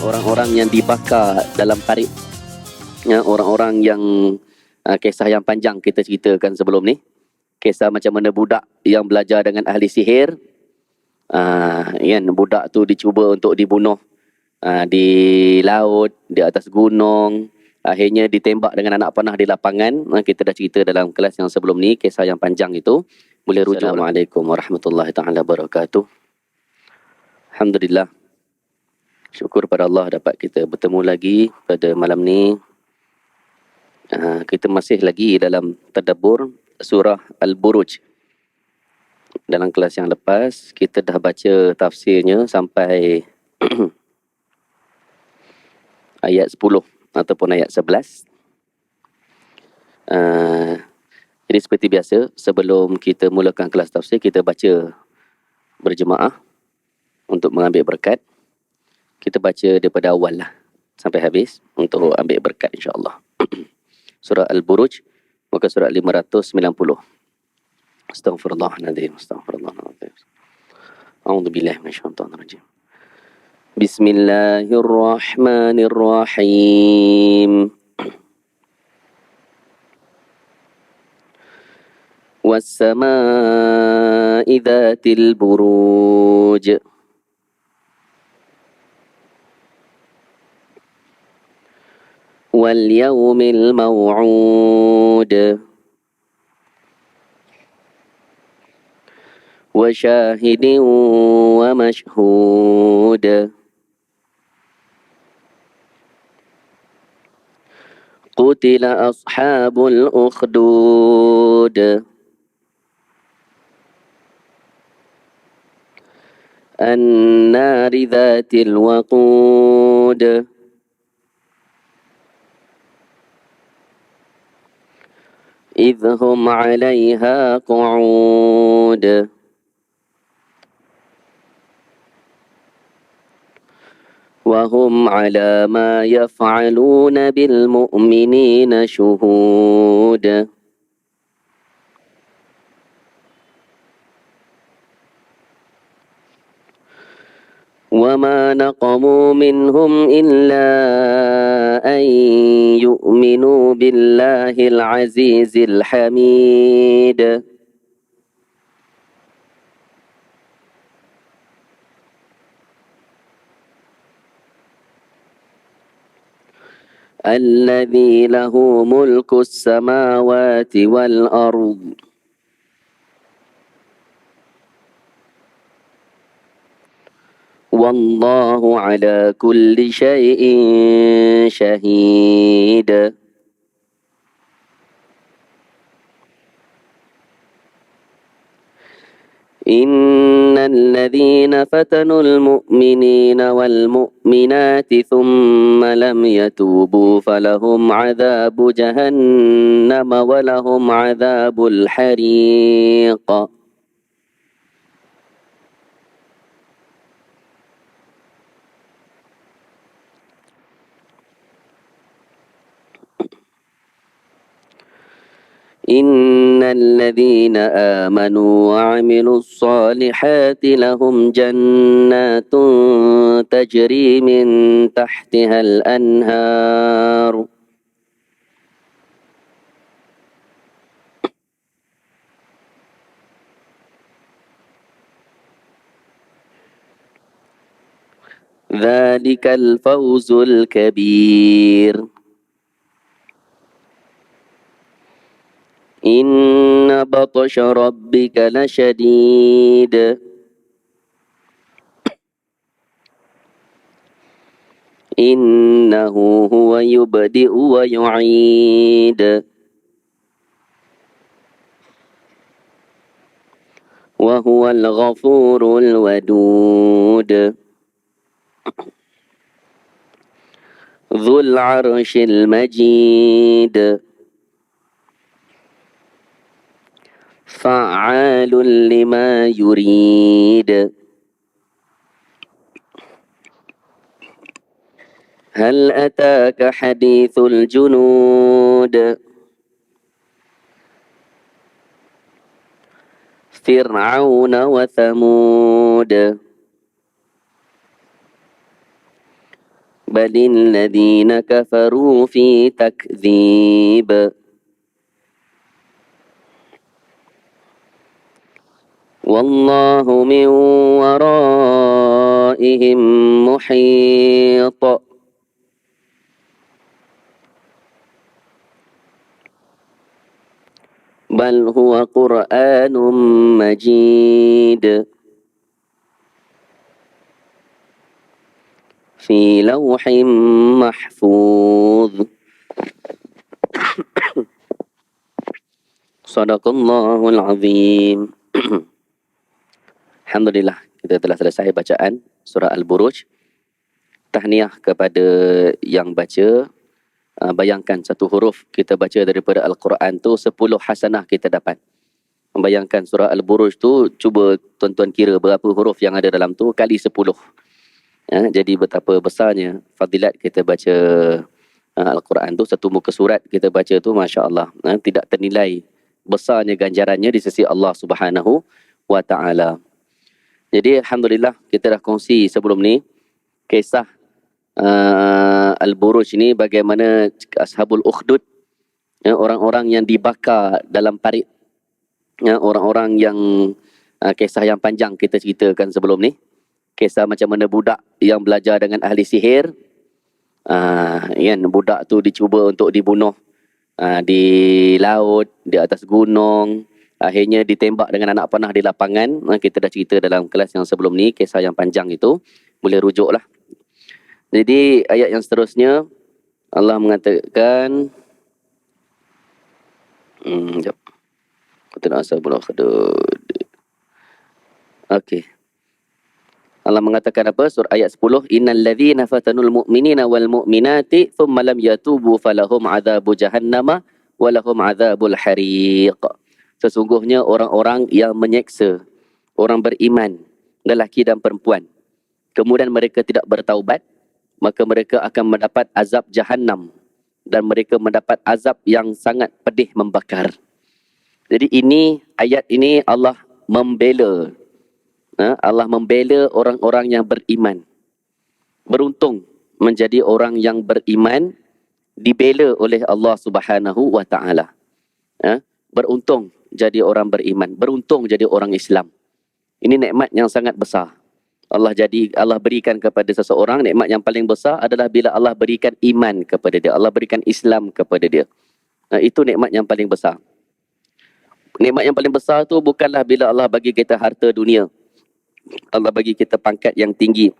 orang-orang yang dibakar dalam parit, orang-orang yang kisah yang panjang kita ceritakan sebelum ni, kisah macam mana budak yang belajar dengan ahli sihir, kan, budak tu dicuba untuk dibunuh di laut, di atas gunung, akhirnya ditembak dengan anak panah di lapangan. Kita dah cerita dalam kelas yang sebelum ni, kisah yang panjang itu. Boleh rujuk. Assalamualaikum warahmatullahi taala wabarakatuh. Alhamdulillah, syukur pada Allah dapat kita bertemu lagi pada malam ni. Kita masih lagi dalam tadabbur surah Al-Buruj. Dalam kelas yang lepas kita dah baca tafsirnya sampai ayat 10 ataupun ayat 11. Jadi seperti biasa, sebelum kita mulakan kelas tafsir, kita baca berjemaah untuk mengambil berkat. Kita baca daripada awal lah sampai habis untuk ambil berkat insya-Allah. Surah Al-Buruj, muka surat 590. Astaghfirullahaladzim, astaghfirullahaladzim. A'udzubillahi minasyaitonirrajim. Bismillahirrahmanirrahim. والسماء ذات البروج واليوم الموعود وشاهد ومشهود قتل أصحاب الأخدود النار ذات الوقود إذ هم عليها قعود وهم على ما يفعلون بالمؤمنين شهود وما نقموا منهم إلا أن يؤمنوا بالله العزيز الحميد الذي له ملك السماوات والأرض والله على كل شيء شهيد إن الذين فتنوا المؤمنين والمؤمنات ثم لم يتوبوا فلهم عذاب جهنم ولهم عذاب الحريق إن الذين آمنوا وعملوا الصالحات لهم جنات تجري من تحتها الأنهار ذلك الفوز الكبير إن بطش ربك لشديد إنه هو يبدئ ويعيد وهو الغفور الودود ذو العرش المجيد فعال لما يريد هل أتاك حديث الجنود فرعون وثمود بل الذين كفروا في تكذيب والله من ورائهم محيط بل هو قرآن مجيد في لوح محفوظ Sadaqallahul Azim. Alhamdulillah, kita telah selesai bacaan surah Al-Buruj. Tahniah kepada yang baca. Bayangkan satu huruf kita baca daripada Al-Quran tu 10 hasanah kita dapat. Membayangkan surah Al-Buruj tu, cuba tuan-tuan kira berapa huruf yang ada dalam tu kali 10. Jadi betapa besarnya fadilat kita baca Al-Quran tu. Satu muka surat kita baca tu, Masya Allah. Tidak ternilai besarnya ganjarannya di sisi Allah Subhanahu wa Ta'ala. Jadi Alhamdulillah kita dah kongsi sebelum ni kisah Al-Buruj ini, bagaimana Ashabul Ukhdud, orang-orang yang dibakar dalam parit, orang-orang yang kisah yang panjang kita ceritakan sebelum ni. Kisah macam mana budak yang belajar dengan ahli sihir, budak tu dicuba untuk dibunuh di laut, di atas gunung, akhirnya ditembak dengan anak panah di lapangan. Kita dah cerita dalam kelas yang sebelum ni, kisah yang panjang itu, boleh rujuk lah. Jadi ayat yang seterusnya Allah mengatakan, sekejap, kita nak asal bunuh khadud. Okey, Allah mengatakan apa? Surah ayat 10, innal ladzina fatanul mu'minina wal mu'minati thumma lam yatubu falahum adzabu jahannama wa lahum adzabul hariq. Sesungguhnya orang-orang yang menyeksa orang beriman, lelaki dan perempuan, kemudian mereka tidak bertaubat, maka mereka akan mendapat azab jahannam dan mereka mendapat azab yang sangat pedih membakar. Jadi ayat ini Allah membela orang-orang yang beriman. Beruntung menjadi orang yang beriman, dibela oleh Allah Subhanahu wa Ta'ala. Beruntung jadi orang beriman, beruntung jadi orang Islam. Ini nikmat yang sangat besar. Allah berikan kepada seseorang, nikmat yang paling besar adalah bila Allah berikan iman kepada dia, Allah berikan Islam kepada dia. Itu nikmat yang paling besar. Nikmat yang paling besar tu bukanlah bila Allah bagi kita harta dunia, Allah bagi kita pangkat yang tinggi,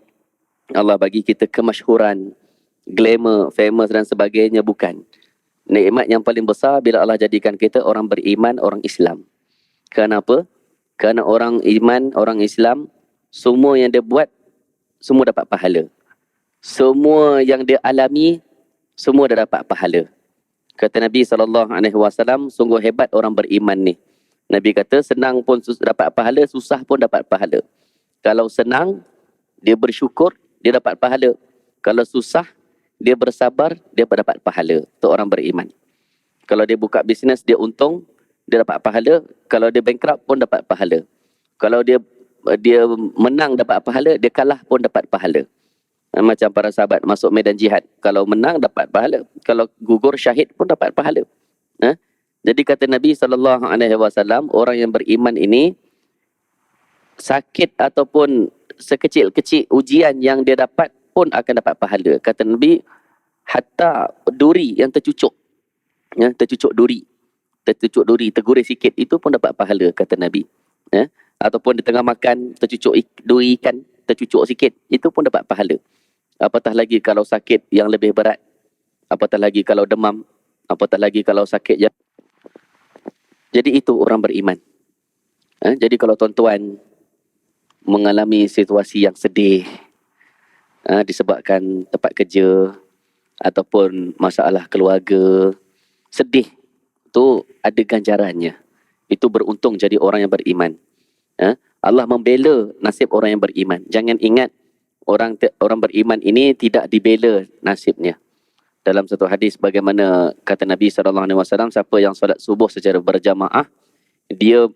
Allah bagi kita kemasyhuran, glamour, famous dan sebagainya, bukan. Nikmat yang paling besar bila Allah jadikan kita orang beriman, orang Islam. Kenapa? Kerana orang iman, orang Islam, semua yang dia buat, semua dapat pahala. Semua yang dia alami, semua dah dapat pahala. Kata Nabi SAW, sungguh hebat orang beriman ni. Nabi kata, senang pun dapat pahala, susah pun dapat pahala. Kalau senang, dia bersyukur, dia dapat pahala. Kalau susah, dia bersabar, dia dapat pahala. Itu orang beriman. Kalau dia buka bisnes, dia untung, dia dapat pahala. Kalau dia bankrupt pun dapat pahala. Kalau dia menang dapat pahala, dia kalah pun dapat pahala. Macam para sahabat masuk medan jihad, kalau menang dapat pahala, kalau gugur syahid pun dapat pahala. Jadi kata Nabi SAW, orang yang beriman ini, sakit ataupun sekecil-kecil ujian yang dia dapat pun akan dapat pahala. Kata Nabi, hatta duri yang tercucuk, tercucuk duri, tergurih sikit, itu pun dapat pahala, kata Nabi. Ataupun di tengah makan, tercucuk duri ikan, tercucuk sikit, itu pun dapat pahala. Apatah lagi kalau sakit yang lebih berat, apatah lagi kalau demam, apatah lagi kalau sakit yang... Jadi itu orang beriman. Jadi kalau tuan-tuan mengalami situasi yang sedih, disebabkan tempat kerja ataupun masalah keluarga, sedih, tu ada ganjarannya. Itu beruntung jadi orang yang beriman. Allah membela nasib orang yang beriman. Jangan ingat orang beriman ini tidak dibela nasibnya. Dalam satu hadis, bagaimana kata Nabi SAW, siapa yang solat subuh secara berjamaah, dia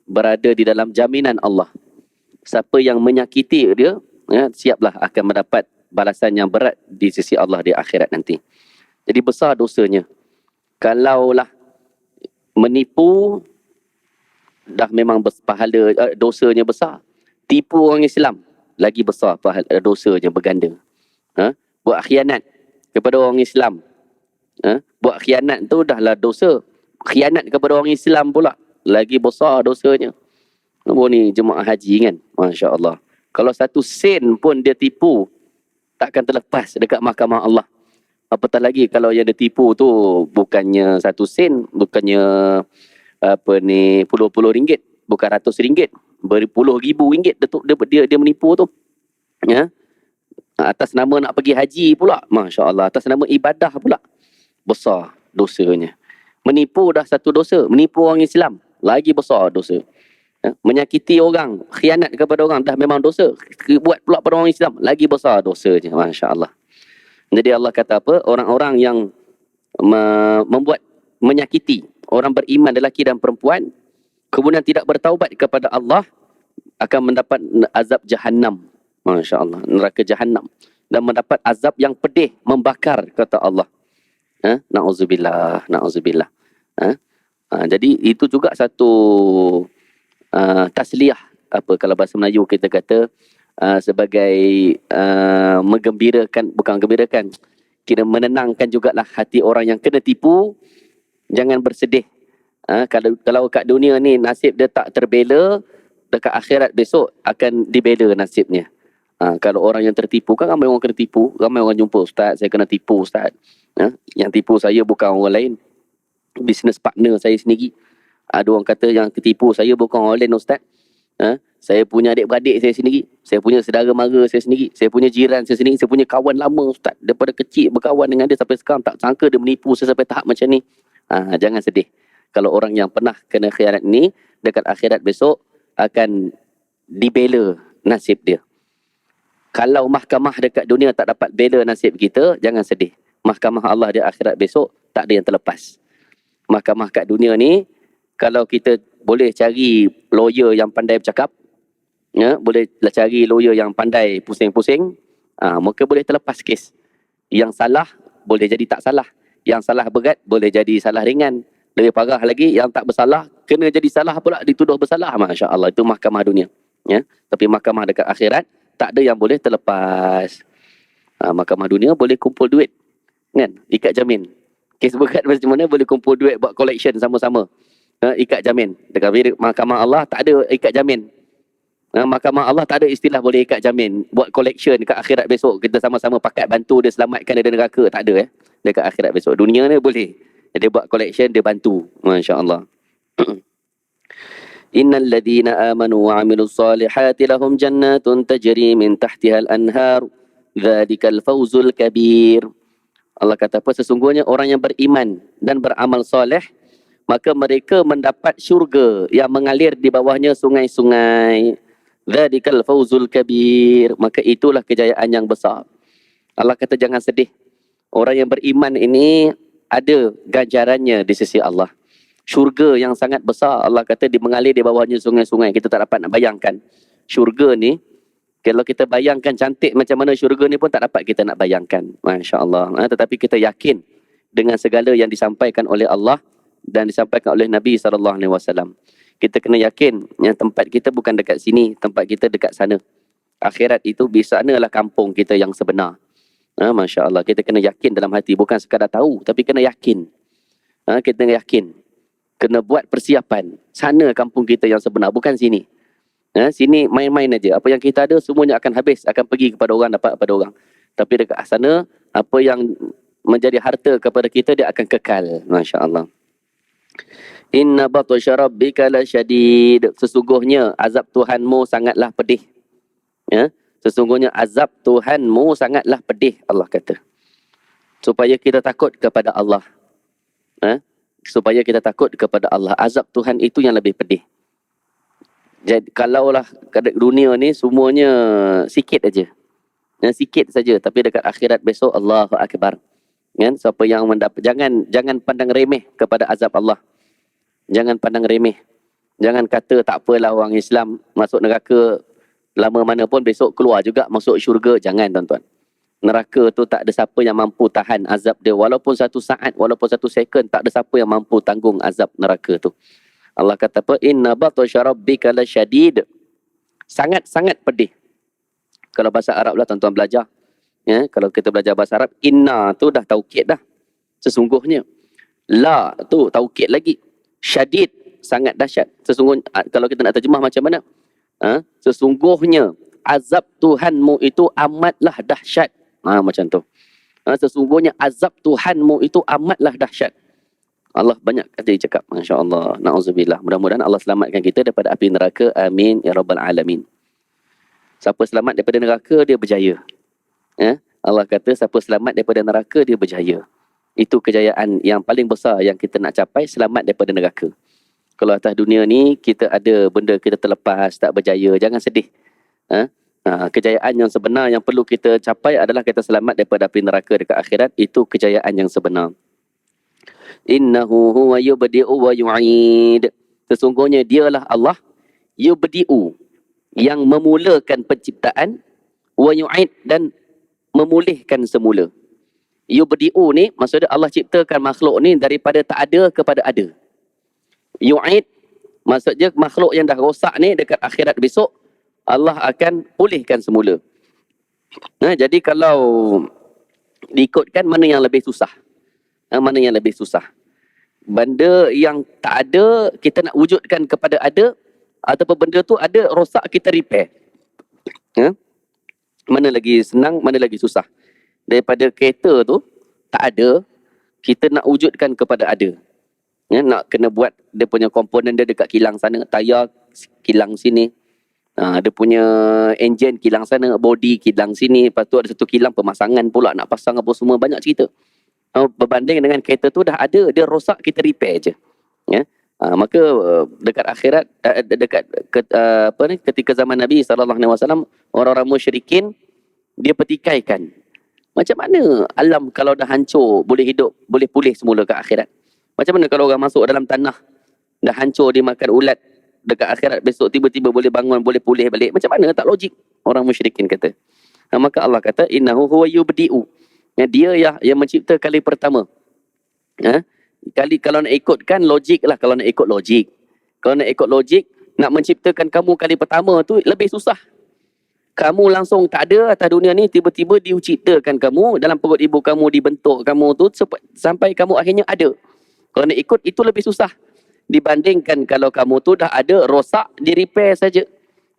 berada di dalam jaminan Allah. Siapa yang menyakiti dia, siaplah akan mendapat balasan yang berat di sisi Allah di akhirat nanti. Jadi besar dosanya. Kalaulah menipu dah memang pahala dosanya besar. Tipu orang Islam lagi besar pahala dosanya berganda. Buat khianat kepada orang Islam. Buat khianat tu dahlah dosa. Khianat kepada orang Islam pula lagi besar dosanya. Ni jemaah haji kan, Masya Allah. Kalau 1 sen pun dia tipu, takkan terlepas dekat mahkamah Allah. Apatah lagi kalau yang dia tipu tu bukannya 1 sen, bukannya puluh-puluh ringgit, bukan ratus ringgit, berpuluh ribu ringgit dia menipu tu. Atas nama nak pergi haji pula, Masya Allah, atas nama ibadah pula, besar dosanya. Menipu dah satu dosa, menipu orang Islam lagi besar dosa. Menyakiti orang, khianat kepada orang dah memang dosa, buat pula pada orang Islam lagi besar dosanya. Masya Allah. Jadi Allah kata apa? Orang-orang yang menyakiti orang beriman lelaki dan perempuan, kemudian tidak bertaubat kepada Allah, akan mendapat azab Jahannam. Masya Allah, neraka Jahannam, dan mendapat azab yang pedih, membakar, kata Allah. Na'udzubillah, na'udzubillah. Jadi itu juga satu tasliyah, kalau bahasa Melayu kita kata sebagai menggembirakan, bukan gembirakan, kira menenangkan jugalah hati orang yang kena tipu. Jangan bersedih. Kalau kat dunia ni nasib dia tak terbela, dekat akhirat besok akan dibela nasibnya. Kalau orang yang tertipu, kan ramai orang kena tipu, ramai orang jumpa, Ustaz, saya kena tipu, Ustaz. Yang tipu saya bukan orang lain, business partner saya sendiri. Ada orang kata yang ketipu saya bukan orang lain, Ustaz. Saya punya adik-beradik saya sendiri, saya punya saudara mara saya sendiri, saya punya jiran saya sendiri, saya punya kawan lama, Ustaz. Daripada kecil berkawan dengan dia sampai sekarang, tak sangka dia menipu saya sampai tahap macam ni. Jangan sedih. Kalau orang yang pernah kena khianat ni, dekat akhirat besok akan dibela nasib dia. Kalau mahkamah dekat dunia tak dapat bela nasib kita, jangan sedih. Mahkamah Allah di akhirat besok tak ada yang terlepas. Mahkamah kat dunia ni, kalau kita boleh cari lawyer yang pandai bercakap, boleh cari lawyer yang pandai pusing-pusing, maka boleh terlepas kes. Yang salah boleh jadi tak salah, yang salah berat boleh jadi salah ringan. Lebih parah lagi, yang tak bersalah kena jadi salah pula, dituduh bersalah. Masya Allah, itu mahkamah dunia. Tapi mahkamah dekat akhirat tak ada yang boleh terlepas. Mahkamah dunia boleh kumpul duit, kan? Ikat jamin. Kes berat macam mana boleh kumpul duit buat collection sama-sama. Ikat jamin. Dekat mahkamah Allah tak ada ikat jamin. Mahkamah Allah tak ada istilah boleh ikat jamin buat collection dekat akhirat besok kita sama-sama pakat bantu dia selamatkan dari neraka. Tak ada dekat akhirat besok. Dunia ni boleh dia buat collection, dia bantu. Masya Allah. Innal ladhina amanu wa amilus salihati lahum jannatun tajri min tahtihal anhar dzalikal fawzul kabir. Allah kata apa? Sesungguhnya orang yang beriman dan beramal soleh, maka mereka mendapat syurga yang mengalir di bawahnya sungai-sungai. Dzalikal fawzul kabir. Maka itulah kejayaan yang besar. Allah kata jangan sedih. Orang yang beriman ini ada ganjarannya di sisi Allah. Syurga yang sangat besar. Allah kata dia mengalir di bawahnya sungai-sungai. Kita tak dapat nak bayangkan. Syurga ni, kalau kita bayangkan cantik macam mana syurga ni pun tak dapat kita nak bayangkan. Masya Allah. Tetapi kita yakin dengan segala yang disampaikan oleh Allah dan disampaikan oleh Nabi SAW. Kita kena yakin yang tempat kita bukan dekat sini, tempat kita dekat sana. Akhirat itu di sanalah kampung kita yang sebenar. Masya Allah. Kita kena yakin dalam hati, bukan sekadar tahu, tapi kena yakin. Kita kena yakin. Kena buat persiapan. Sana kampung kita yang sebenar, bukan sini. Sini main-main aja. Apa yang kita ada semuanya akan habis, akan pergi kepada orang, dapat kepada orang. Tapi dekat sana, apa yang menjadi harta kepada kita, dia akan kekal. Masya Allah. Inna batsha rabbika lasyadid. Sesungguhnya azab Tuhanmu sangatlah pedih. Sesungguhnya azab Tuhanmu sangatlah pedih, Allah kata. Supaya kita takut kepada Allah. Supaya kita takut kepada Allah. Azab Tuhan itu yang lebih pedih. Jadi kalaulah kat dunia ni semuanya sikit aja. Sikit saja, tapi dekat akhirat besok Allahu akbar. Kan? Siapa yang mendapat, jangan pandang remeh kepada azab Allah. Jangan pandang remeh. Jangan kata tak apalah orang Islam masuk neraka lama mana pun besok keluar juga masuk syurga. Jangan tuan-tuan. Neraka tu tak ada siapa yang mampu tahan azab dia. Walaupun satu saat, walaupun satu second, tak ada siapa yang mampu tanggung azab neraka tu. Allah kata apa? Inna batasya rabbika lasyadid. Sangat-sangat pedih. Kalau bahasa Arab lah tuan-tuan belajar. Ya, kalau kita belajar bahasa Arab, inna tu dah taukid dah. Sesungguhnya. La tu taukid lagi. Syadid, sangat dahsyat. Sesungguhnya, kalau kita nak terjemah macam mana? Sesungguhnya azab Tuhanmu itu amatlah dahsyat. Macam tu. Sesungguhnya azab Tuhanmu itu amatlah dahsyat. Allah banyak kali cakap, Masya Allah. Na'udzubillah. Mudah-mudahan Allah selamatkan kita daripada api neraka. Amin. Ya Rabbal Alamin. Siapa selamat daripada neraka, dia berjaya. Allah kata, siapa selamat daripada neraka, dia berjaya. Itu kejayaan yang paling besar yang kita nak capai, selamat daripada neraka. Kalau atas dunia ni, kita ada benda kita terlepas, tak berjaya, jangan sedih. Kejayaan yang sebenar yang perlu kita capai adalah kita selamat daripada api neraka dekat akhirat. Itu kejayaan yang sebenar. Innahu huwa yubdi'u wa yu'id. Sesungguhnya dialah Allah yubdi'u, yang memulakan penciptaan, wa yu'id, dan memulihkan semula. Yubdi'u ni maksudnya Allah ciptakan makhluk ni daripada tak ada kepada ada. Yu'id maksudnya makhluk yang dah rosak ni dekat akhirat besok Allah akan pulihkan semula. Jadi kalau diikutkan, mana yang lebih susah? Mana yang lebih susah? Benda yang tak ada kita nak wujudkan kepada ada, ataupun benda tu ada rosak kita repair? Mana lagi senang, mana lagi susah? Daripada kereta tu tak ada, kita nak wujudkan kepada ada. Nak kena buat dia punya komponen dia dekat kilang sana, tayar kilang sini, dia punya enjin kilang sana, body kilang sini, lepas tu ada satu kilang pemasangan pula nak pasang apa semua, banyak cerita. Berbanding dengan kereta tu dah ada, dia rosak kita repair je. Maka dekat akhirat, ketika zaman Nabi SAW, orang-orang musyrikin dia petikaikan. Macam mana alam kalau dah hancur boleh hidup, boleh pulih semula ke akhirat? Macam mana kalau orang masuk dalam tanah dah hancur, dia makan ulat, dekat akhirat besok tiba-tiba boleh bangun, boleh pulih balik? Macam mana? Tak logik, orang musyrikin kata. Maka Allah kata innahu huwa yubdi'u. Dia yang mencipta kali pertama. Kalau nak ikutkan logik lah, kalau nak ikut logik. Kalau nak ikut logik, nak menciptakan kamu kali pertama tu lebih susah. Kamu langsung tak ada atas dunia ni, tiba-tiba diciptakan kamu, dalam perut ibu kamu dibentuk kamu tu sampai kamu akhirnya ada. Kalau nak ikut, itu lebih susah dibandingkan kalau kamu tu dah ada, rosak, di repair saja.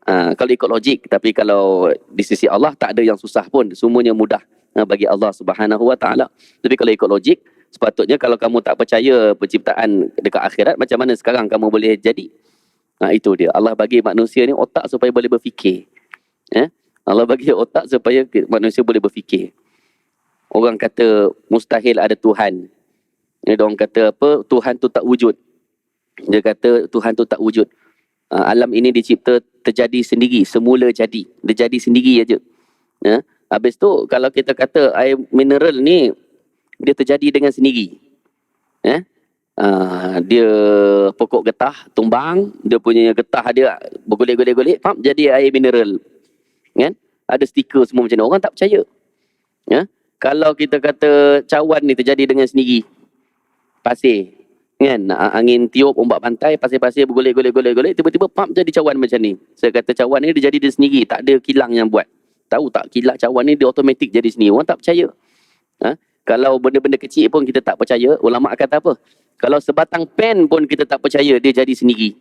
Kalau ikut logik. Tapi kalau di sisi Allah tak ada yang susah pun, semuanya mudah bagi Allah Subhanahu Wa Taala. Tapi kalau ikut logik, sepatutnya kalau kamu tak percaya penciptaan dekat akhirat, macam mana sekarang kamu boleh jadi? Itu dia. Allah bagi manusia ni otak supaya boleh berfikir. Allah bagi otak supaya manusia boleh berfikir. Orang kata mustahil ada Tuhan. Orang kata apa? Tuhan tu tak wujud. Dia kata Tuhan tu tak wujud. Alam ini dicipta terjadi sendiri, semula jadi. Dia jadi sendiri aja. Habis tu kalau kita kata air mineral ni dia terjadi dengan sendiri. Dia pokok getah tumbang, dia punya getah dia bergolek-golek, jadi air mineral. Kan? Ada stiker semua macam ni. Orang tak percaya. Kalau kita kata cawan ni terjadi dengan sendiri, pasir, kan? Angin tiup ombak pantai, pasir-pasir bergolek-golek, tiba-tiba jadi cawan macam ni. Saya kata cawan ni dia jadi dia sendiri, tak ada kilang yang buat. Tahu tak, kilang cawan ni dia automatik jadi sendiri. Orang tak percaya. Kalau benda-benda kecil pun kita tak percaya, ulama kata apa? Kalau sebatang pen pun kita tak percaya dia jadi sendiri.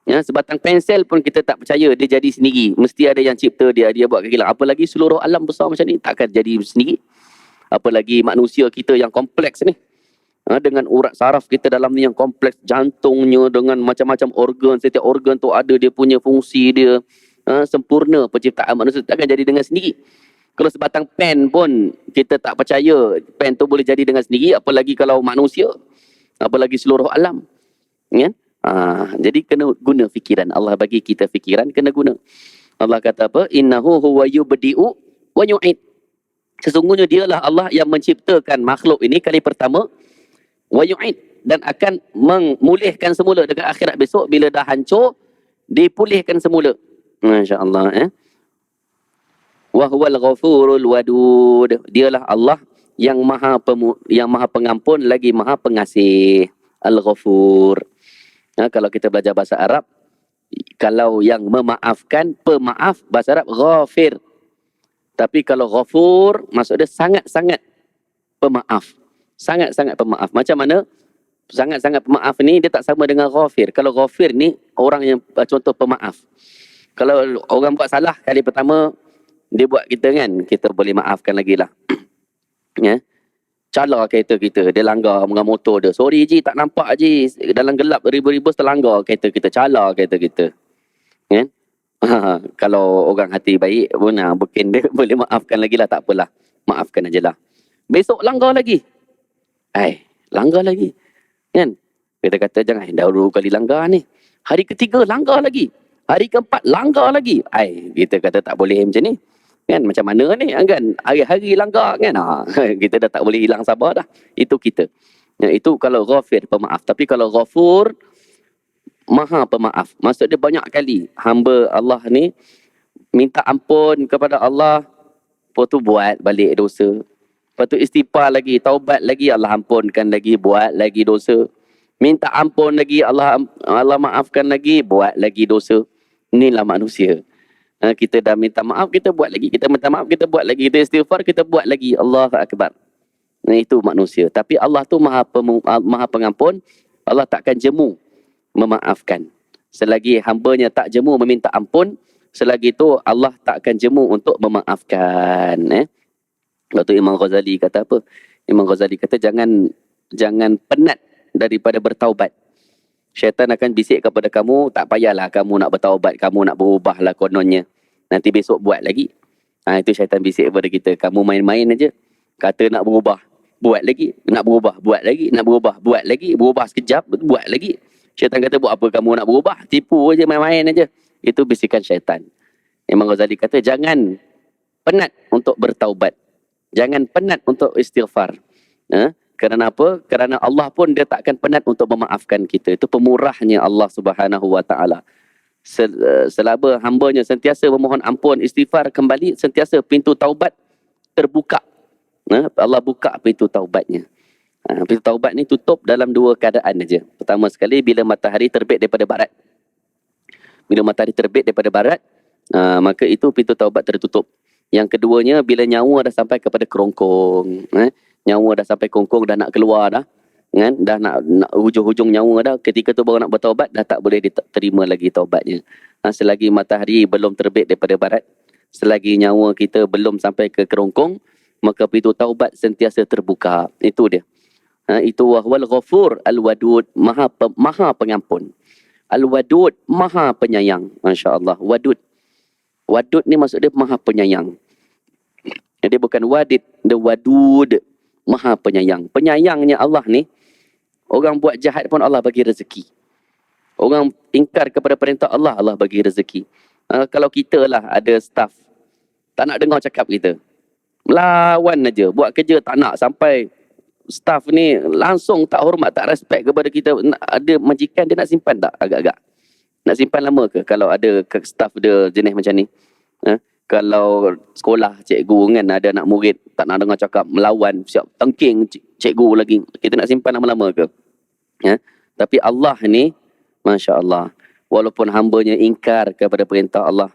Sebatang pensel pun kita tak percaya dia jadi sendiri. Mesti ada yang cipta dia buat kilang. Apalagi seluruh alam besar macam ni, takkan jadi sendiri. Apalagi manusia kita yang kompleks ni. Dengan urat saraf kita dalam ni yang kompleks, jantungnya dengan macam-macam organ, setiap organ tu ada dia punya fungsi dia. Sempurna penciptaan manusia, takkan jadi dengan sendiri. Kalau sebatang pen pun kita tak percaya pen tu boleh jadi dengan sendiri, apalagi kalau manusia, apalagi seluruh alam. Kan? Jadi kena guna fikiran. Allah bagi kita fikiran, kena guna. Allah kata apa? Innahu huwa yubdi'u wa yu'id. Sesungguhnya dialah Allah yang menciptakan makhluk ini kali pertama, wa yu'id, dan akan memulihkan semula dekat akhirat besok bila dah hancur, dipulihkan semula. Masya-Allah. Wa huwal ghafurul wadud. Dialah Allah yang yang maha pengampun lagi maha pengasih. Al-Ghafur. Kalau kita belajar bahasa Arab, kalau yang memaafkan, pemaaf, bahasa Arab ghafir. Tapi kalau ghafur, maksud dia sangat-sangat pemaaf. Sangat-sangat pemaaf. Macam mana? Sangat-sangat pemaaf ni dia tak sama dengan ghafir. Kalau ghafir ni orang yang contoh pemaaf. Kalau orang buat salah kali pertama, dia buat kita kan, kita boleh maafkan lagi lah. Ya. Cala kereta kita, dia langgar dengan motor dia. Sorry Ji, tak nampak Ji. Dalam gelap ribu-ribu terlanggar kereta kita, cala kereta kita. Kan? Kalau orang hati baik pun mungkin dia boleh maafkan lagi lah, tak apalah. Maafkan aja lah. Besok langgar lagi. Langgar lagi. Kan? Kita kata jangan, dah 2 kali langgar ni. Hari ketiga langgar lagi. Hari keempat langgar lagi. Kita kata tak boleh macam ni. Kan macam mana ni kan, hari-hari langgar kan, kita dah tak boleh hilang sabar dah. Itu kita. Itu kalau ghafir, pemaaf. Tapi kalau ghafur, maha pemaaf. Maksud dia banyak kali hamba Allah ni minta ampun kepada Allah, lepas tu buat balik dosa. Lepas tu istighfar lagi, taubat lagi, Allah ampunkan lagi, buat lagi dosa. Minta ampun lagi, Allah maafkan lagi, buat lagi dosa. Inilah manusia. Kita dah minta maaf, kita buat lagi. Kita minta maaf, kita buat lagi. Kita istighfar, kita buat lagi. Allahu Akbar. Itu manusia. Tapi Allah tu maha pengampun. Allah takkan jemu memaafkan. Selagi hambanya tak jemu meminta ampun, selagi itu Allah takkan jemu untuk memaafkan. Lepas tu Imam Ghazali kata apa? Imam Ghazali kata jangan penat daripada bertaubat. Syaitan akan bisik kepada kamu, tak payahlah kamu nak bertaubat, kamu nak berubah lah kononnya. Nanti besok buat lagi. Itu syaitan bisik kepada kita. Kamu main-main aja. Kata nak berubah, buat lagi. Nak berubah, buat lagi. Nak berubah, buat lagi. Berubah sekejap, buat lagi. Syaitan kata, buat apa kamu nak berubah? Tipu aja, main-main aja. Itu bisikan syaitan. Imam Ghazali kata, jangan penat untuk bertaubat. Jangan penat untuk istighfar. Kerana apa? Kerana Allah pun dia takkan penat untuk memaafkan kita. Itu pemurahnya Allah Subhanahu Wa Taala. Selama hambanya sentiasa memohon ampun, istighfar kembali, sentiasa pintu taubat terbuka. Allah buka pintu taubatnya. Pintu taubat ni tutup dalam 2 keadaan aja. Pertama sekali bila matahari terbit daripada barat. Bila matahari terbit daripada barat, maka itu pintu taubat tertutup. Yang keduanya bila nyawa dah sampai kepada kerongkong. Nyawa dah sampai kerongkong, dah nak keluar dah. Kan? Dah nak hujung-hujung nyawa dah. Ketika tu baru nak bertaubat, dah tak boleh diterima lagi taubatnya. Selagi matahari belum terbit daripada barat, selagi nyawa kita belum sampai ke kerongkong, maka pintu taubat sentiasa terbuka. Itu dia. Itu wahwal ghafur al-wadud, maha pengampun. Al-wadud, maha penyayang. Masya Allah. Wadud ni maksud dia maha penyayang. Dia bukan wadid, dia wadud, maha penyayang. Penyayangnya Allah ni, orang buat jahat pun Allah bagi rezeki. Orang ingkar kepada perintah Allah, Allah bagi rezeki. Kalau kita lah ada staff, tak nak dengar cakap kita. Melawan aja, buat kerja tak nak, sampai staff ni langsung tak hormat, tak respect kepada kita. Ada majikan dia nak simpan tak agak-agak? Nak simpan lama ke kalau ada staff dia jenis macam ni? Kalau sekolah cikgu kan ada anak murid tak nak dengar cakap, melawan, siap tengking cikgu lagi, kita nak simpan lama-lama ke? Tapi Allah ni, Masya Allah, walaupun hambanya ingkar kepada perintah Allah,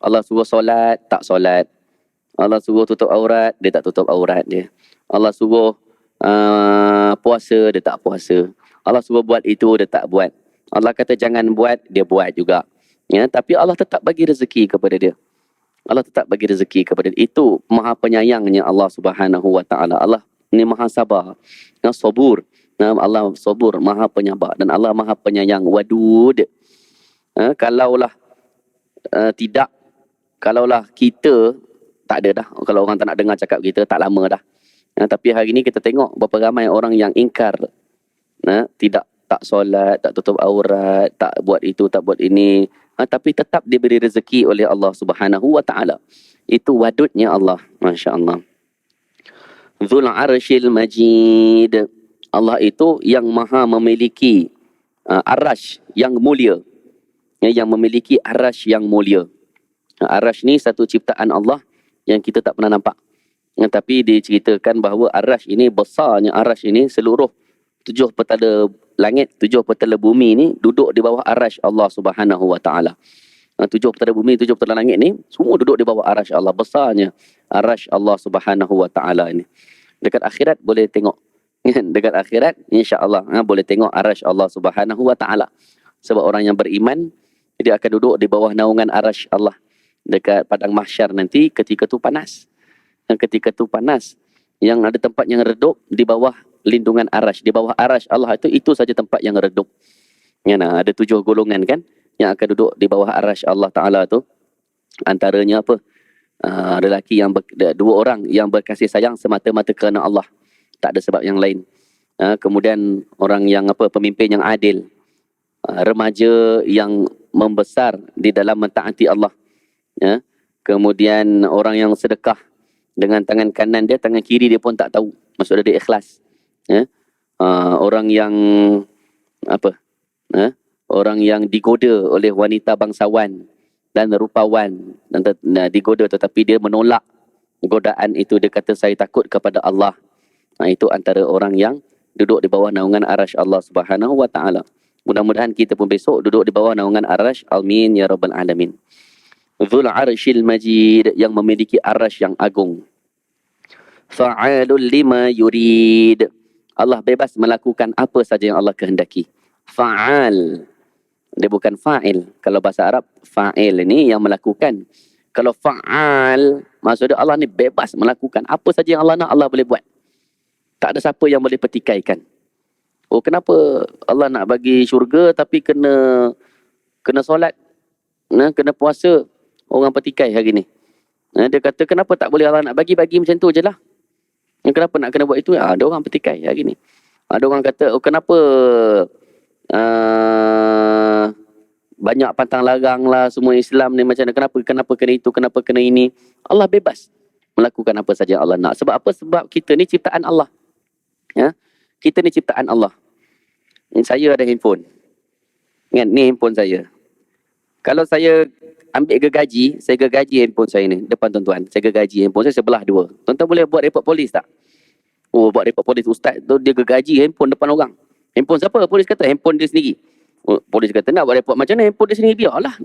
Allah suruh solat, tak solat. Allah suruh tutup aurat, dia tak tutup aurat dia. Allah suruh puasa, dia tak puasa. Allah suruh buat itu, dia tak buat. Allah kata jangan buat, dia buat juga. Tapi Allah tetap bagi rezeki kepada dia. Allah tetap bagi rezeki kepada dia. Itu maha penyayangnya Allah Subhanahu Wa Taala. Allah ni maha sabar, sabur. Allah sabur, maha penyabar, dan Allah maha penyayang, wadud. Kalaulah tidak, kalaulah kita tak ada dah, kalau orang tak nak dengar cakap kita, tak lama dah. Tapi hari ni kita tengok berapa ramai orang yang ingkar, tak solat, tak tutup aurat, tak buat itu, tak buat ini, tapi tetap diberi rezeki oleh Allah Subhanahu Wa Taala. Itu wadudnya Allah, Masya Allah. Dzul Arsyil Majid. Allah itu yang maha memiliki arash yang mulia. Yang memiliki arash yang mulia. Arash ni satu ciptaan Allah yang kita tak pernah nampak. Tapi diceritakan bahawa Ar-Rash ini, besarnya Ar-Rash ini, seluruh 7 petala langit, 7 petala bumi ni duduk di bawah Ar-Rash Allah Subhanahu Wa Taala. 7 petala bumi, 7 petala langit ni semua duduk di bawah Ar-Rash Allah. Besarnya Ar-Rash Allah Subhanahu Wa Taala ini. Dekat akhirat boleh tengok. Dekat akhirat insya-Allah boleh tengok Ar-Rash Allah Subhanahu Wa Taala. Sebab orang yang beriman dia akan duduk di bawah naungan Ar-Rash Allah dekat padang mahsyar nanti. Ketika tu panas. Ketika tu panas, yang ada tempat yang redup di bawah lindungan Ar-Rash. Di bawah Ar-Rash Allah itu saja tempat yang redup. Ada 7 golongan kan yang akan duduk di bawah Ar-Rash Allah Ta'ala tu. Antaranya apa? Lelaki yang 2 orang yang berkasih sayang semata-mata kerana Allah. Tak ada sebab yang lain. Kemudian orang yang pemimpin yang adil. Remaja yang membesar di dalam mentaati Allah. Kemudian orang yang sedekah dengan tangan kanan dia, tangan kiri dia pun tak tahu. Maksudnya dia ikhlas. Orang yang orang yang digoda oleh wanita bangsawan dan rupawan dan digoda tetapi dia menolak godaan itu. Dia kata saya takut kepada Allah. Itu antara orang yang duduk di bawah naungan Ar-Rash Allah Subhanahu Wa Taala. Mudah-mudahan kita pun besok duduk di bawah naungan Ar-Rash. Amin ya rabbal alamin. Dzul Arsyil Majid, yang memiliki Ar-Rash yang agung. Fa'alul lima yurid. Allah bebas melakukan apa saja yang Allah kehendaki. Fa'al. Dia bukan fa'il. Kalau bahasa Arab, fa'il ini yang melakukan. Kalau fa'al, maksudnya Allah ni bebas melakukan apa saja yang Allah nak, Allah boleh buat. Tak ada siapa yang boleh pertikaikan. Oh, kenapa Allah nak bagi syurga tapi kena solat, kena puasa, orang pertikai hari ni. Dia kata kenapa tak boleh Allah nak bagi macam tu je lah. Kenapa nak kena buat itu? Ada orang pertikai hari ni. Ada orang kata kenapa banyak pantang larang lah semua Islam ni macam mana, kenapa kena itu, kenapa kena ini. Allah bebas melakukan apa saja Allah nak. Sebab apa? Sebab kita ni ciptaan Allah. Kita ni ciptaan Allah. Saya ada handphone. Ni handphone saya. Kalau saya ambil gergaji, saya gergaji handphone saya ni depan tuan-tuan. Saya gergaji handphone saya sebelah 2. Tuan-tuan boleh buat report polis tak? Oh, buat report polis. Ustaz tu dia gergaji handphone depan orang. Handphone siapa? Polis kata handphone dia sendiri. Oh, polis kata nak buat report macam mana? Handphone dia sendiri, biarlah.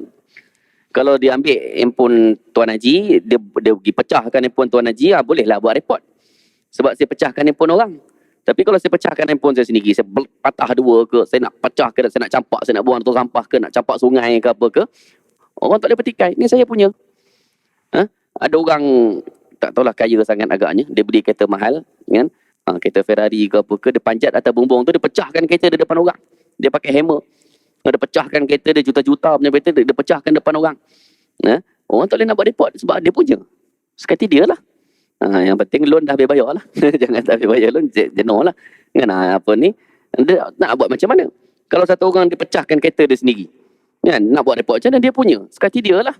Kalau dia ambil handphone Tuan Haji, dia pergi pecahkan handphone Tuan Haji, bolehlah buat report. Sebab saya pecahkan handphone orang. Tapi kalau saya pecahkan handphone saya sendiri, saya patah 2 ke, saya nak pecah ke, saya nak campak, saya nak buang tu sampah ke, nak campak sungai ke apa ke, orang tak boleh pertikai. Ni saya punya. Ada orang tak tahulah kaya sangat agaknya, dia beli kereta mahal kan, kereta Ferrari ke apa ke, dia panjat atas bumbung tu, dia pecahkan kereta di depan orang. Dia pakai hammer. Dia pecahkan kereta dia, juta-juta punya kereta dia pecahkan depan orang. Orang tak boleh nak buat report sebab dia punya. Sekali dia lah. Yang penting loan dah habis bayar lah. Jangan tak habis bayar loan, jenuh lah. Apa ni, dia nak buat macam mana? Kalau satu orang dia pecahkan kereta dia sendiri, nak buat report macam mana, dia punya. Sekali dia lah.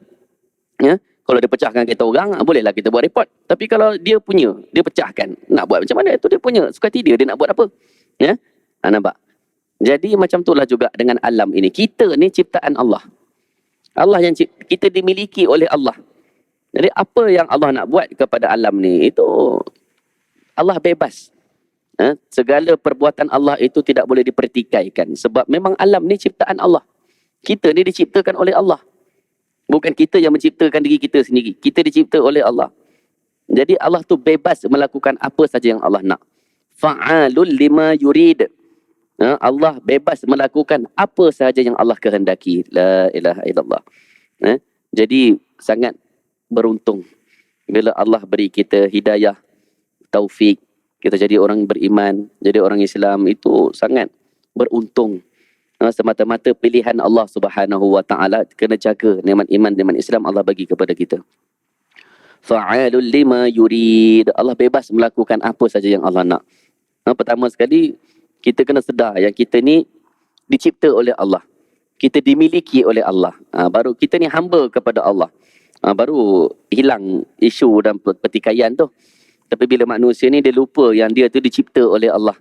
Kalau dia pecahkan kereta orang, bolehlah kita buat report. Tapi kalau dia punya, dia pecahkan, nak buat macam mana, itu dia punya. Sekali dia nak buat apa. Nampak? Jadi macam itulah juga dengan alam ini. Kita ni ciptaan Allah. Allah yang kita dimiliki oleh Allah. Jadi apa yang Allah nak buat kepada alam ni, itu Allah bebas. Segala perbuatan Allah itu tidak boleh dipertikaikan. Sebab memang alam ni ciptaan Allah. Kita ni diciptakan oleh Allah. Bukan kita yang menciptakan diri kita sendiri. Kita dicipta oleh Allah. Jadi Allah tu bebas melakukan apa saja yang Allah nak. Fa'alul lima yurid. Allah bebas melakukan apa sahaja yang Allah kehendaki. La ilaha illallah. Jadi sangat beruntung bila Allah beri kita hidayah, taufik, kita jadi orang beriman, jadi orang Islam, itu sangat beruntung. Semata-mata pilihan Allah Subhanahu Wa Taala. Kena jaga nikmat iman, nikmat Islam Allah bagi kepada kita. Fa'alul lima yurid. Allah bebas melakukan apa saja yang Allah nak. Pertama sekali, kita kena sedar yang kita ni dicipta oleh Allah. Kita dimiliki oleh Allah. Baru kita ni hamba kepada Allah. Baru hilang isu dan pertikaian tu. Tapi bila manusia ni dia lupa yang dia tu dicipta oleh Allah.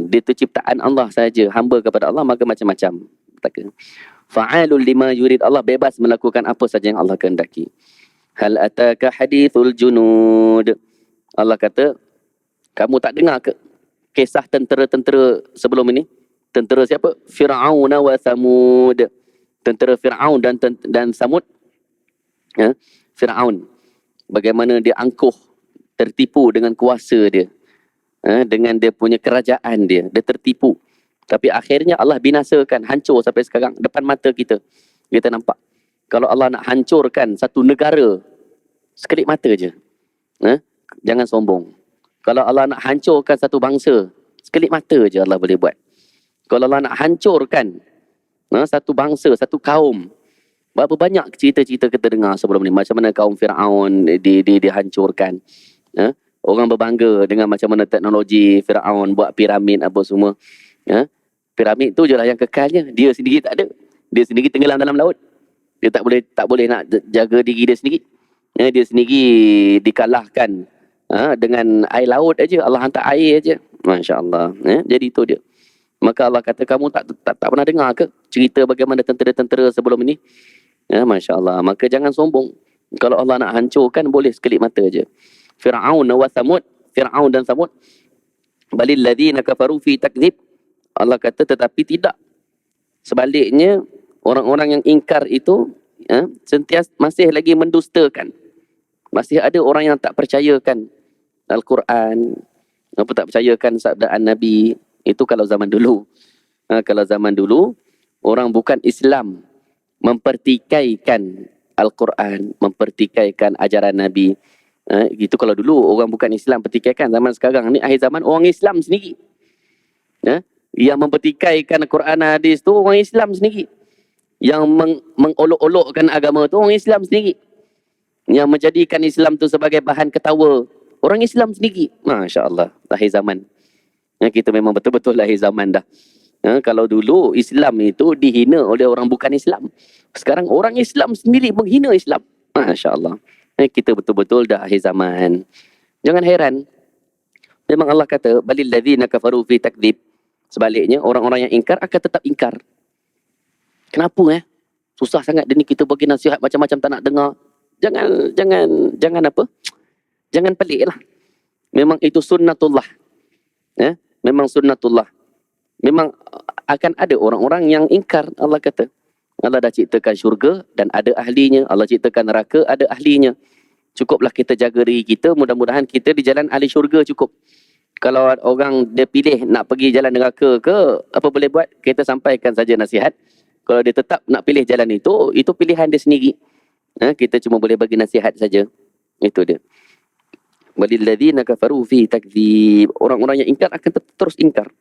Dia tu ciptaan Allah saja, hamba kepada Allah, maka macam-macam. Fa'alul lima yurid. Allah bebas melakukan apa saja yang Allah kehendaki. Hal ataka hadithul junud. Allah kata, kamu tak dengar ke kisah tentera-tentera sebelum ini? Tentera siapa? Fir'aun wa Thamud. Tentera Fir'aun dan Samud. Ya? Fir'aun. Bagaimana dia angkuh, tertipu dengan kuasa dia. Dengan dia punya kerajaan dia. Dia tertipu. Tapi akhirnya Allah binasakan, hancur sampai sekarang. Depan mata kita. Kita nampak. Kalau Allah nak hancurkan satu negara, sekelip mata je. Jangan sombong. Kalau Allah nak hancurkan satu bangsa, sekelip mata je Allah boleh buat. Kalau Allah nak hancurkan satu bangsa, satu kaum, berapa banyak cerita-cerita kita dengar sebelum ni. Macam mana kaum Fir'aun dihancurkan. Orang berbangga dengan macam mana teknologi Fir'aun buat piramid apa semua. Piramid tu je lah yang kekalnya. Dia sendiri tak ada. Dia sendiri tenggelam dalam laut. Dia tak boleh nak jaga diri dia sendiri. Dia sendiri dikalahkan dengan air laut aja. Allah hantar air aja. Masya Allah. Jadi itu dia. Maka Allah kata, kamu tak pernah dengar ke cerita bagaimana tentera-tentera sebelum ini? Masya Allah. Maka jangan sombong. Kalau Allah nak hancurkan, boleh sekelip mata aja. Fir'aun wa Thamud. Fir'aun dan Thamud. Balil ladzina kafaru fi takdzib. Allah kata, tetapi tidak. Sebaliknya, orang-orang yang ingkar itu sentiasa masih lagi mendustakan. Masih ada orang yang tak percayakan Al-Quran, tak percayakan sabdaan Nabi. Itu kalau zaman dulu. Kalau zaman dulu, orang bukan Islam mempertikaikan Al-Quran, mempertikaikan ajaran Nabi. Itu kalau dulu orang bukan Islam pertikaikan. Zaman sekarang ni, akhir zaman, orang Islam sendiri. Yang mempertikaikan Al-Quran hadis tu orang Islam sendiri. Yang mengolok-olokkan agama tu orang Islam sendiri. Yang menjadikan Islam tu sebagai bahan ketawa orang Islam sendiri. Masya Allah. Akhir zaman. Kita memang betul-betul lahir zaman dah. Kalau dulu Islam itu dihina oleh orang bukan Islam. Sekarang orang Islam sendiri menghina Islam. Masya Allah. Kita betul-betul dah akhir zaman. Jangan heran. Memang Allah kata, balil ladzina kafaru fi takdzib. Sebaliknya, orang-orang yang ingkar akan tetap ingkar. Kenapa susah sangat dia ni, kita bagi nasihat macam-macam tak nak dengar. Jangan apa? Jangan pelik lah. Memang itu sunnatullah. Memang sunnatullah. Memang akan ada orang-orang yang ingkar. Allah kata, Allah dah ciptakan syurga dan ada ahlinya. Allah ciptakan neraka, ada ahlinya. Cukuplah kita jaga diri kita. Mudah-mudahan kita di jalan ahli syurga cukup. Kalau orang dia pilih nak pergi jalan neraka ke, apa boleh buat? Kita sampaikan saja nasihat. Kalau dia tetap nak pilih jalan itu pilihan dia sendiri. Kita cuma boleh bagi nasihat saja. Itu dia. Walil ladzina kafaru fi takdzib. Orang-orang yang ingkar akan terus ingkar.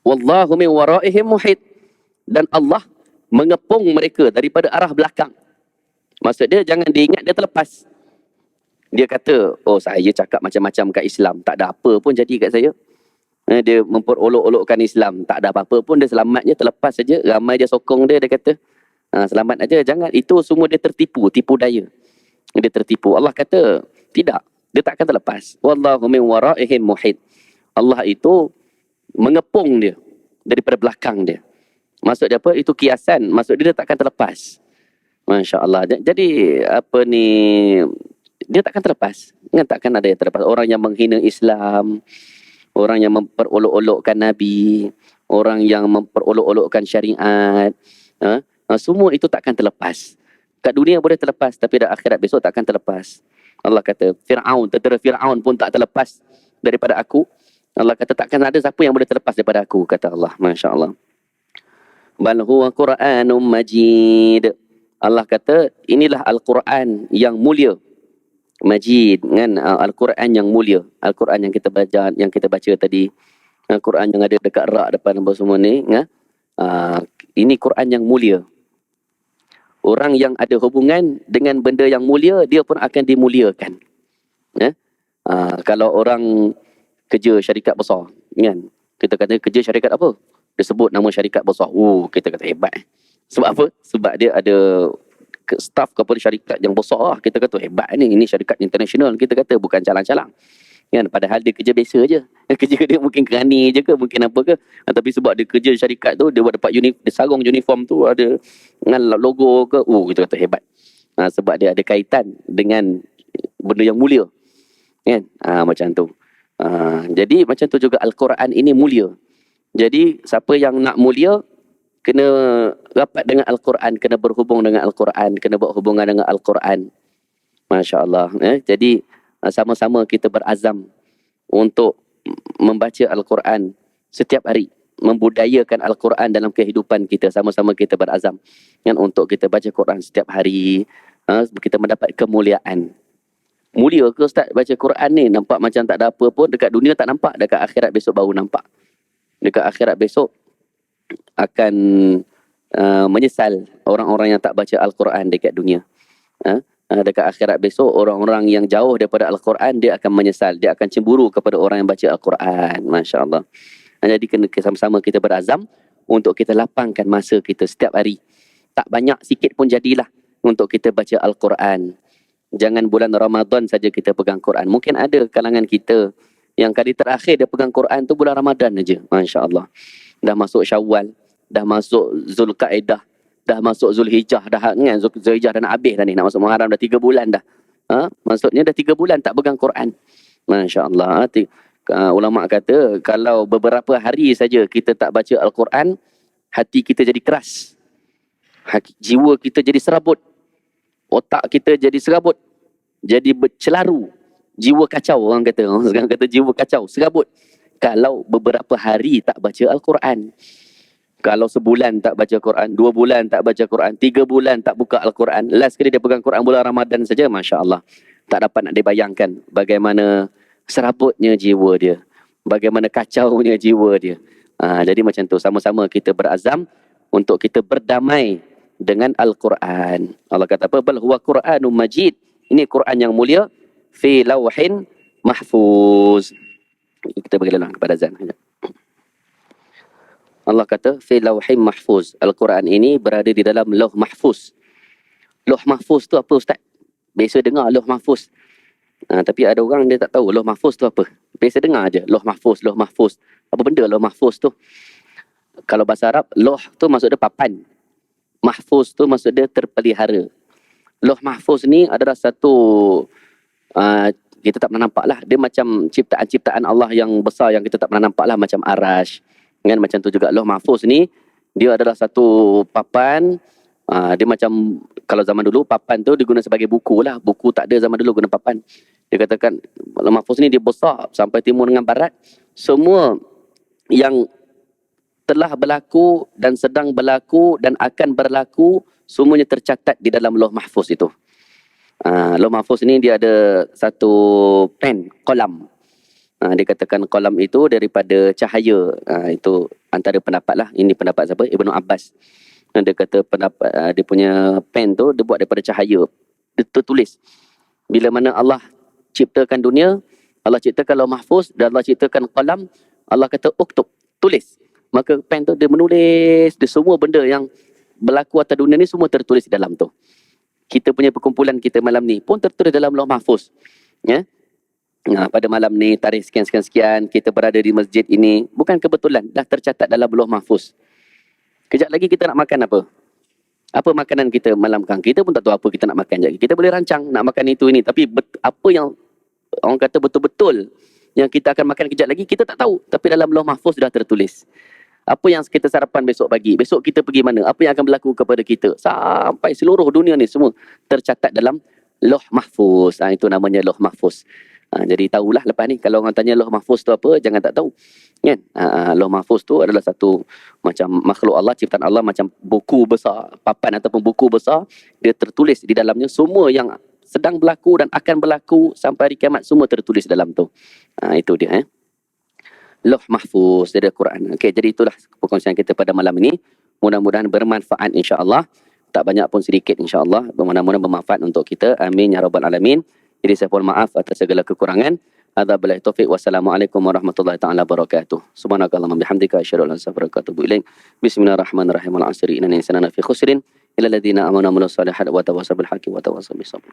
Wallahu min waraihim muhit. Dan Allah mengepung mereka daripada arah belakang. Maksud dia jangan diingat dia terlepas. Dia kata, oh saya cakap macam-macam kat Islam, tak ada apa pun jadi kat saya. Dia memperolok-olokkan Islam, tak ada apa-apa pun, dia selamat je, terlepas saja. Ramai dia sokong dia kata, selamat aja. Jangan, itu semua dia tertipu, tipu daya. Dia tertipu. Allah kata, tidak, dia tak akan terlepas. Wallahu min waraihim muhit. Allah itu mengepung dia daripada belakang dia. Maksud dia apa? Itu kiasan. Maksud dia tak akan terlepas. Masya Allah. Jadi apa ni, dia takkan terlepas. Takkan ada yang terlepas. Orang yang menghina Islam, orang yang memperolok-olokkan Nabi, orang yang memperolok-olokkan syariat, semua itu takkan terlepas. Kat dunia boleh terlepas, tapi dah akhirat besok takkan terlepas. Allah kata, tentera Fir'aun pun tak terlepas daripada aku. Allah kata, takkan ada siapa yang boleh terlepas daripada aku, kata Allah. Masya Allah. Bal huwa Qur'anum Majid. Allah kata, inilah Al-Quran yang mulia. Majid, kan? Al-Quran yang mulia. Al-Quran yang kita baca tadi. Al-Quran yang ada dekat rak depan apa semua ni. Ini Quran yang mulia. Orang yang ada hubungan dengan benda yang mulia, dia pun akan dimuliakan. Kalau orang kerja syarikat besar, kan? Kita kata kerja syarikat apa? Dia sebut nama syarikat besar. Kita kata hebat. Sebab apa? Sebab dia ada staff kepada syarikat yang besar lah. Kita kata hebat ni. Ini syarikat international. Kita kata bukan calang-calang. Kan? Padahal dia kerja biasa je. Kerja dia mungkin kerani je ke, mungkin apa ke. Tapi sebab dia kerja syarikat tu, dia dapat dia sarung uniform tu ada dengan logo ke. Kita kata hebat. Sebab dia ada kaitan dengan benda yang mulia, kan? Macam tu. Jadi macam tu juga Al-Quran ini mulia. Jadi siapa yang nak mulia, kena rapat dengan Al-Quran, kena berhubung dengan Al-Quran, kena buat hubungan dengan Al-Quran. Masya Allah. Jadi sama-sama kita berazam untuk membaca Al-Quran setiap hari, membudayakan Al-Quran dalam kehidupan kita. Sama-sama kita berazam kan, untuk kita baca Quran setiap hari. Kita mendapat kemuliaan. Mulia ke Ustaz baca Quran ni? Nampak macam tak ada apa pun. Dekat dunia tak nampak, dekat akhirat besok baru nampak. Dekat akhirat besok akan menyesal orang-orang yang tak baca Al-Quran dekat dunia. Dekat akhirat besok, orang-orang yang jauh daripada Al-Quran, dia akan menyesal. Dia akan cemburu kepada orang yang baca Al-Quran. Masya Allah. Jadi kena sama-sama kita berazam untuk kita lapangkan masa kita setiap hari. Tak banyak, sikit pun jadilah untuk kita baca Al-Quran. Jangan bulan Ramadan saja kita pegang Quran. Mungkin ada kalangan kita yang kali terakhir dia pegang Quran tu bulan Ramadan aja. Masya Allah. Dah masuk Syawal, dah masuk Zulkaidah, dah masuk Zulhijjah dah kan. Zulhijjah dah nak habis dah ni, nak masuk Muharram dah 3 bulan dah. Maksudnya dah 3 bulan tak pegang Quran. Masya Allah. Ulama kata kalau beberapa hari saja kita tak baca Al-Quran, hati kita jadi keras. Jiwa kita jadi serabut. Otak kita jadi serabut. Jadi bercelaru. Jiwa kacau orang kata. Sekarang kata jiwa kacau, serabut. Kalau beberapa hari tak baca Al-Quran. Kalau sebulan tak baca Quran, 2 bulan tak baca Quran, 3 bulan tak buka Al-Quran. Last kali dia pegang Quran bulan Ramadan saja, Masya Allah. Tak dapat nak dibayangkan bagaimana serabutnya jiwa dia. Bagaimana kacaunya jiwa dia. Jadi macam tu, sama-sama kita berazam untuk kita berdamai dengan Al-Quran. Allah kata apa? Bal huwa Quranun Majid. Ini Quran yang mulia. Fi lawhin mahfuz. Kita bagi lalang kepada Azan. Allah kata fi lawhin mahfuz. Al-Quran ini berada di dalam lauh mahfuz. Lauh mahfuz tu apa Ustaz? Biasa dengar lauh mahfuz. Tapi ada orang dia tak tahu lauh mahfuz tu apa. Biasa dengar aja lauh mahfuz, lauh mahfuz. Apa benda lauh mahfuz tu? Kalau bahasa Arab, lauh tu maksud dia papan. Mahfuz tu maksud dia terpelihara. Lauh mahfuz ni adalah satu kita tak pernah nampak lah. Dia macam ciptaan-ciptaan Allah yang besar yang kita tak pernah nampak lah. Macam arash. Kan macam tu juga lauh mahfuz ni. Dia adalah satu papan. Dia macam kalau zaman dulu papan tu digunakan sebagai buku lah. Buku tak ada zaman dulu guna papan. Dia katakan lauh mahfuz ni dia besar sampai timur dengan barat. Semua yang telah berlaku dan sedang berlaku dan akan berlaku semuanya tercatat di dalam lauh mahfuz itu. Lauh mahfuz ni dia ada satu pen, kolam. Dia katakan kolam itu daripada cahaya. Itu antara pendapat lah. Ini pendapat siapa? Ibnu Abbas. Dia kata pendapat dia punya pen tu dia buat daripada cahaya. Dia tertulis. Bila mana Allah ciptakan dunia, Allah ciptakan lauh mahfuz dan Allah ciptakan kolam, Allah kata uktub, tulis. Maka pen tu dia menulis, dia semua benda yang berlaku atas dunia ni semua tertulis di dalam tu. Kita punya perkumpulan kita malam ni pun tertulis dalam lauh mahfuz. Ya. Pada malam ni tarikh sekian-sekian kita berada di masjid ini bukan kebetulan, dah tercatat dalam lauh mahfuz. Kejap lagi kita nak makan apa? Apa makanan kita malam kan? Kita pun tak tahu apa kita nak makan. Kita boleh rancang nak makan itu ini, tapi apa yang orang kata betul-betul yang kita akan makan kejap lagi kita tak tahu, tapi dalam lauh mahfuz dah tertulis. Apa yang kita sarapan besok pagi, besok kita pergi mana, apa yang akan berlaku kepada kita, sampai seluruh dunia ni semua tercatat dalam lauh mahfuz. Itu namanya lauh mahfuz. Jadi tahulah lepas ni kalau orang tanya lauh mahfuz tu apa, jangan tak tahu. Kan? Lauh mahfuz tu adalah satu macam makhluk Allah, ciptaan Allah, macam buku besar, papan ataupun buku besar. Dia tertulis di dalamnya semua yang sedang berlaku dan akan berlaku sampai hari kiamat, semua tertulis dalam tu. Itu dia. Lauh mahfuz dari Al-Quran. Okey, jadi itulah perkongsian kita pada malam ini. Mudah-mudahan bermanfaat insya-Allah. Tak banyak pun sedikit insya-Allah. Mudah-mudahan bermanfaat untuk kita. Amin ya rabbal alamin. Jadi saya mohon maaf atas segala kekurangan. Hadza billahi taufik. Wassalamualaikum warahmatullahi taala wabarakatuh. Subhanakallahumma bihamdika asyhadu an la ilaha illa anta astaghfiruka wa atubu ilaik. Bismillahirrahmanirrahim. Al-'asri innal insana lafi khusrin illa alladziina aamanu wa 'amilus solihati wa tawassaw bil haqqi wa tawassaw bis sabr.